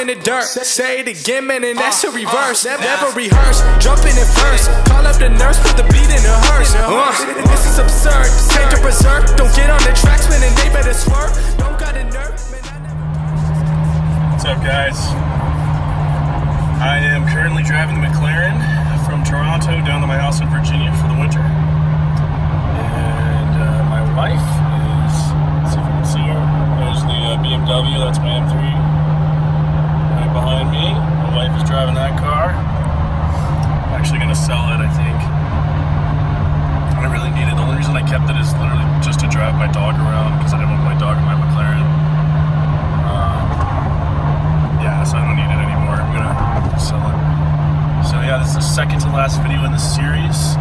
in the dirt. Say it again, man, and that's a reverse. Never rehearse, jumping in first. Call up the nurse, put the beat in the hearse. This is absurd, take a berserk. Don't get on the tracks, man, and they better swerve. Don't got a nerve, man. What's up, guys? I am currently driving the McLaren from Toronto down to my house in Virginia for the winter. And my wife is, let's see if you can see her. There's the BMW, that's my M3. Right behind me. My wife is driving that car. I'm actually going to sell it, I think. I really need it. The only reason I kept it is literally just to drive my dog around because I didn't want my dog in my McLaren. So I don't need it anymore. I'm going to sell it. So yeah, this is the second to last video in the series.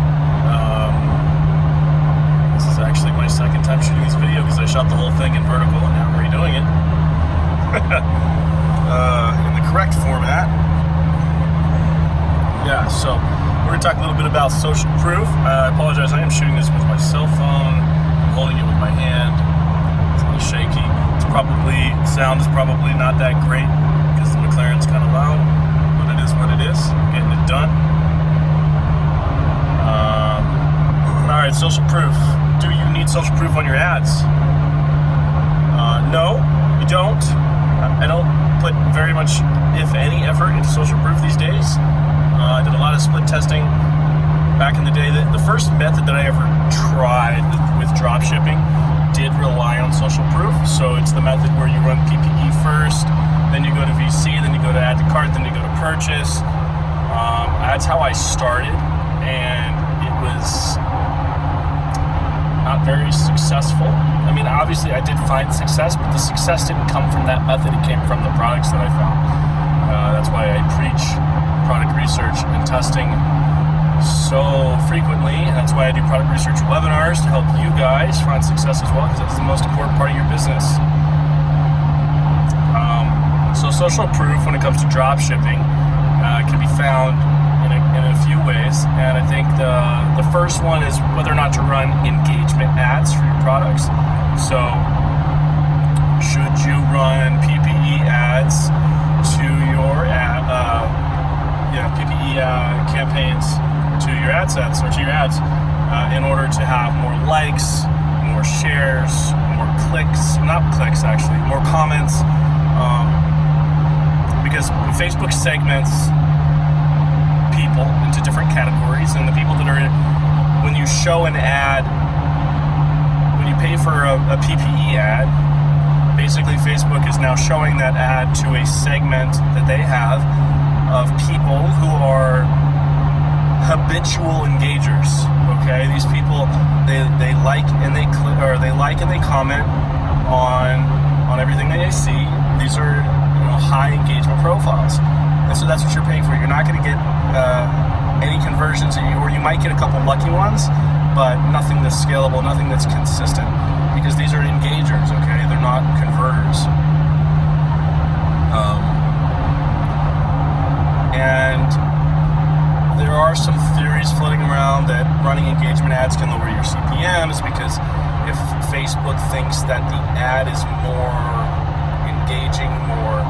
This is actually my second time shooting this video because I shot the whole thing in vertical and now I'm redoing it in the correct format. Yeah, so we're going to talk a little bit about social proof. I apologize, I am shooting this with my cell phone. I'm holding it with my hand. It's a little shaky. Sound is probably not that great because the McLaren's kind of loud, but it is what it is. I'm getting it done. Alright, social proof. Do you need social proof on your ads? No, you don't. I don't put very much, if any, effort into social proof these days. I did a lot of split testing back in the day. The first method that I ever tried with dropshipping did rely on social proof. So it's the method where you run PPE first, then you go to VC, then you go to add to cart, then you go to purchase. That's how I started, and it was not very successful. I mean, obviously I did find success, but the success didn't come from that method. It came from the products that I found. That's why I preach product research and testing so frequently, and that's why I do product research webinars to help you guys find success as well, because that's the most important part of your business. So social proof when it comes to drop shipping can be found in a few ways, and I think the first one is whether or not to run engagement ads for your products. So should you run PPE ads to your PPE campaigns to your ad sets or to your ads in order to have more likes, more shares, more clicks, not clicks actually, more comments, because Facebook segments people into different categories, and the people that are when you show an ad, when you pay for a PPE ad, basically Facebook is now showing that ad to a segment that they have of people who are habitual engagers. Okay, these people they like and they comment on everything that they see. These are high engagement profiles, and so that's what you're paying for. You're not going to get any conversions, or you might get a couple lucky ones, but nothing that's scalable, nothing that's consistent, because these are engagers. Okay, they're not converters. And there are some theories floating around that running engagement ads can lower your CPMs, because if Facebook thinks that the ad is more engaging, more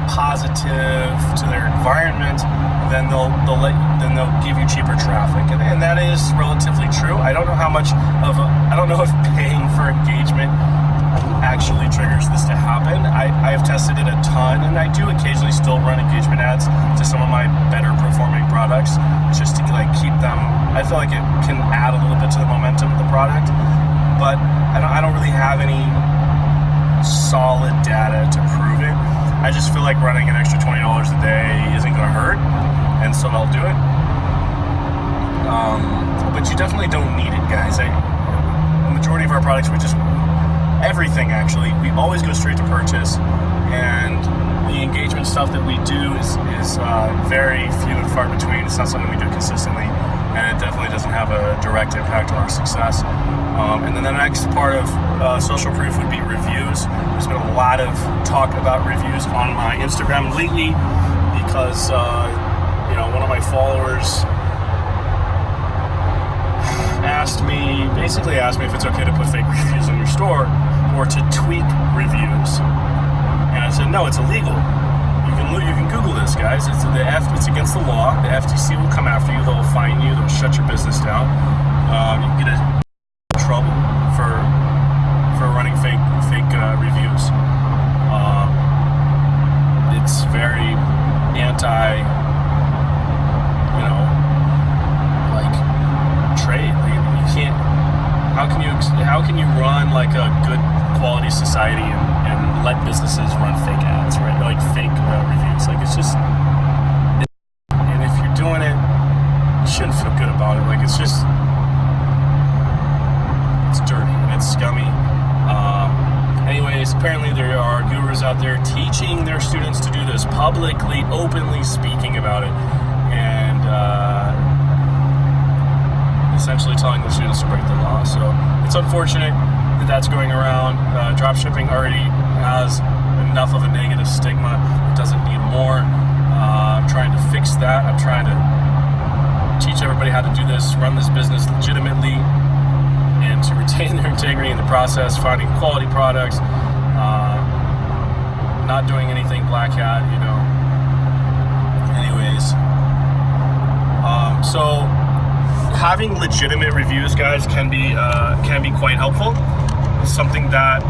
positive to their environment, then they'll give you cheaper traffic, and that is relatively true. I don't know I don't know if paying for engagement actually triggers this to happen. I have tested it a ton, and I do occasionally still run engagement ads to some of my better performing products, just to keep them. I feel like it can add a little bit to the momentum of the product, but I don't really have any solid data to prove it. I just feel like running an extra $20 a day isn't going to hurt, and so I'll do it. But you definitely don't need it, guys. The majority of our products, everything actually, we always go straight to purchase, and the engagement stuff that we do is very few and far between. It's not something we do consistently, and it definitely doesn't have a direct impact on our success. And then the next part of social proof would be reviews. There's been a lot of talk about reviews on my Instagram lately because one of my followers basically asked me if it's okay to put fake reviews on your store or to tweak reviews. And I said, no, it's illegal. You can Google this, guys. It's against the law. The FTC will come after you. They'll fine you. They'll shut your business down. You can get in trouble for running fake reviews. It's very anti, trade. You can't. How can you run like a good quality society and let businesses run fake ads, right? Like fake reviews. Like it's just. And if you're doing it, you shouldn't feel good about it. Like it's dirty and it's scummy. Anyways, apparently there are gurus out there teaching their students to do this publicly, openly speaking about it, and essentially telling the students to break the law. So it's unfortunate that that's going around. Dropshipping already has enough of a negative stigma. It doesn't need more. I'm trying to fix that. I'm trying to teach everybody how to do this, run this business legitimately, and to retain their integrity in the process, finding quality products, not doing anything black hat, Anyways, so having legitimate reviews, guys, can be quite helpful. It's something that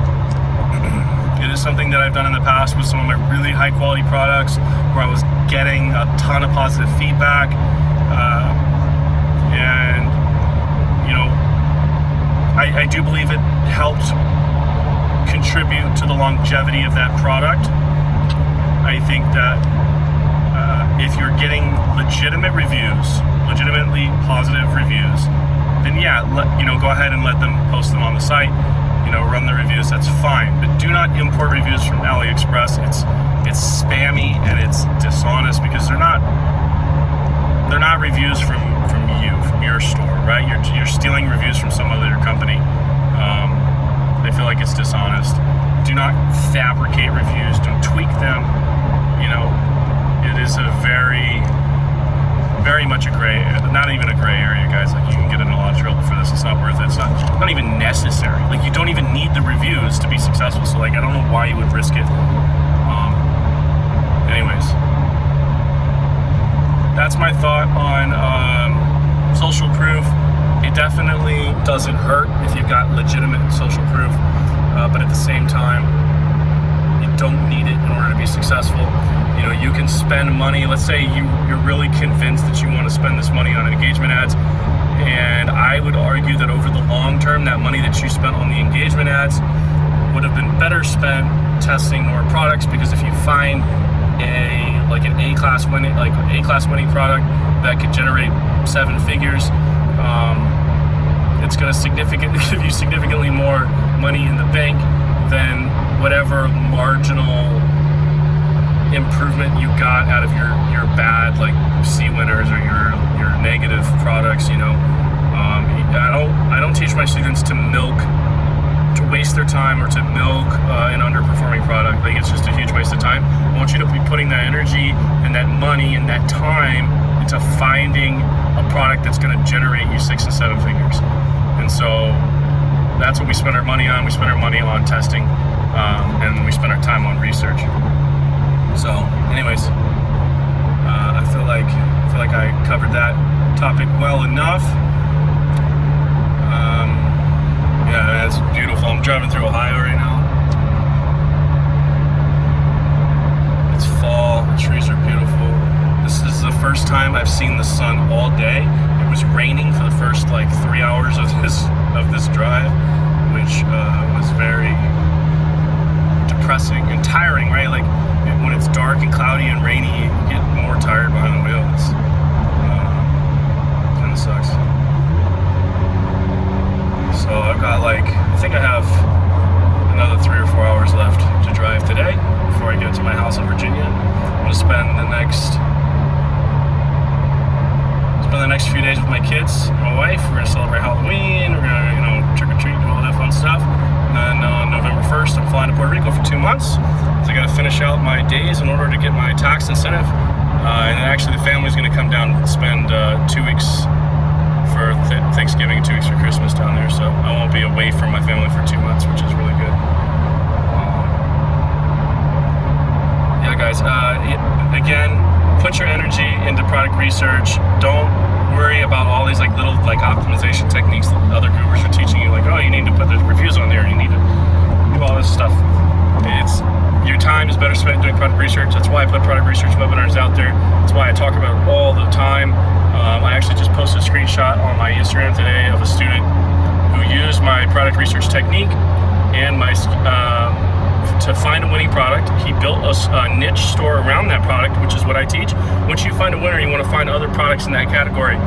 it is something that I've done in the past with some of my really high quality products, where I was getting a ton of positive feedback, and I do believe it helped contribute to the longevity of that product. I think that if you're getting legitimately positive reviews, then go ahead and let them post them on the site. Run the reviews. That's fine, but do not import reviews from AliExpress. It's spammy and it's dishonest, because they're not reviews from your store, right? You're stealing reviews from some other company. I feel like it's dishonest. Do not fabricate reviews. Don't tweak them. It is a very, very much not even a gray area, guys. Like, you can get in a lot of trouble for this. It's not worth it. It's not even necessary. Like, you don't even need the reviews to be successful. So, I don't know why you would risk it. Anyways, that's my thought on social proof. It definitely doesn't hurt if you've got legitimate social proof, but at the same time, you don't need it in order to be successful. You can spend money. Let's say you're really convinced that you want to spend this money on engagement ads, and I would argue that over the long term, that money that you spent on the engagement ads would have been better spent testing more products, because if you find an A-class winning product that could generate 7 figures, it's going to give you significantly more money in the bank than whatever marginal improvement you got out of your bad C winners or your negative products. I don't teach my students to waste their time or to milk an underperforming product. It's just a huge waste of time. I want you to be putting that energy and that money and that time into finding a product that's going to generate you 6 and 7 figures. And so that's what we spend our money on. We spend our money on testing, and we spend our time on research. So, anyways, I feel like I covered that topic well enough. Yeah, it's beautiful. I'm driving through Ohio right now. It's fall. The trees are beautiful. This is the first time I've seen the sun all day. It was raining for the first 3 hours of this drive, which was very depressing and tiring, right? When it's dark and cloudy and rainy, you get more tired behind the wheel. It's kind of sucks. So I've got I think I have another 3 or 4 hours left to drive today before I get to my house in Virginia. I'm going to spend the next few days with my kids and my wife. We're going to celebrate Halloween. We're going to, trick or treat and all that fun stuff. And then on November 1st, I'm flying to Puerto Rico for 2 months. So I got to finish out my days in order to get my tax incentive. And then actually the family's going to come down and spend 2 weeks for Thanksgiving and 2 weeks for Christmas down there. So I won't be away from my family for 2 months, which is really good. Yeah, guys. Again, put your energy into product research. Don't worry about all these like little like optimization techniques that other gurus are teaching you. Like, oh, you need to put the reviews on there. You need to do all this stuff. Your time is better spent doing product research. That's why I put product research webinars out there. That's why I talk about it all the time. I actually just posted a screenshot on my Instagram today of a student who used my product research technique and my to find a winning product. He built a niche store around that product, which is what I teach. Once you find a winner, you want to find other products in that category,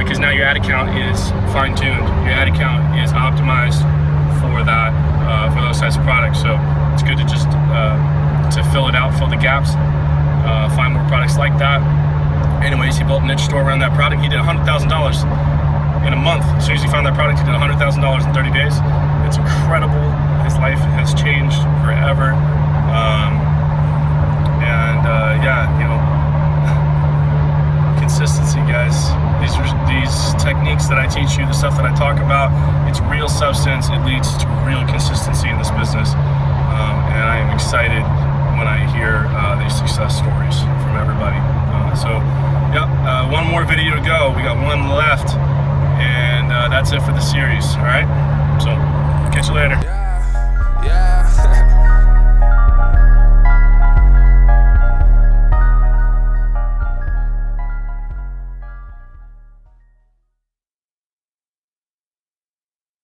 because now your ad account is fine-tuned. Your ad account is optimized for that, for those types of products. So it's good to just to fill it out, fill the gaps, find more products like that. Anyways, he built a niche store around that product. He did $100,000 in a month. As soon as he found that product, he did $100,000 in 30 days. It's incredible. His life has changed forever. Consistency, guys. These techniques that I teach you, the stuff that I talk about, it's real substance. It leads to real consistency in this business. And I am excited when I hear these success stories from everybody. One more video to go. We got one left, and that's it for the series. All right, so catch you later.